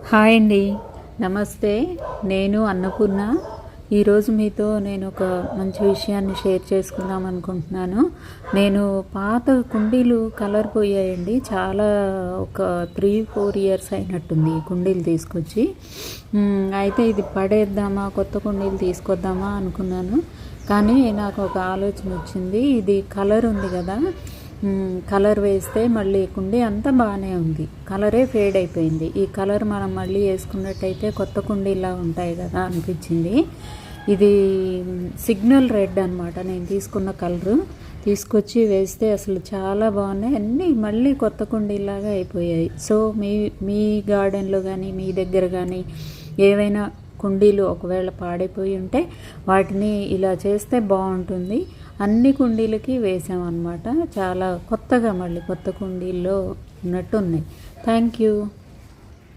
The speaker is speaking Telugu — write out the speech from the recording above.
హాయ్ అండి, నమస్తే. నేను అన్నపూర్ణ. ఈరోజు మీతో నేను ఒక మంచి విషయాన్ని షేర్ చేసుకుందాం అనుకుంటున్నాను. నేను పాత కుండీలు కలర్ పోయాయండి. చాలా ఒక 3-4 ఇయర్స్ అయినట్టుంది ఈ కుండీలు తీసుకొచ్చి. అయితే ఇది పడేద్దామా, కొత్త కుండీలు తీసుకొద్దామా అనుకున్నాను. కానీ నాకు ఒక ఆలోచన వచ్చింది. ఇది కలర్ ఉంది కదా, కలర్ వేస్తే మళ్ళీ కుండీ అంతా బాగానే ఉంది, కలరే ఫేడ్ అయిపోయింది. ఈ కలర్ మనం మళ్ళీ వేసుకున్నట్టయితే కొత్త కుండీలా ఉంటాయి కదా అనిపించింది. ఇది సిగ్నల్ రెడ్ అనమాట. నేను తీసుకున్న కలరు తీసుకొచ్చి వేస్తే అసలు చాలా బాగున్నాయి, అన్నీ మళ్ళీ కొత్త కుండీలాగా అయిపోయాయి. సో మీ గార్డెన్లో కానీ మీ దగ్గర కానీ ఏవైనా కుండీలు ఒకవేళ పాడైపోయి ఉంటే వాటిని ఇలా చేస్తే బాగుంటుంది. అన్ని కుండీలకి వేసామన్నమాట. చాలా కొత్తగా మళ్ళీ కొత్త కుండీల్లో ఉన్నట్టు ఉన్నాయి. Thank you.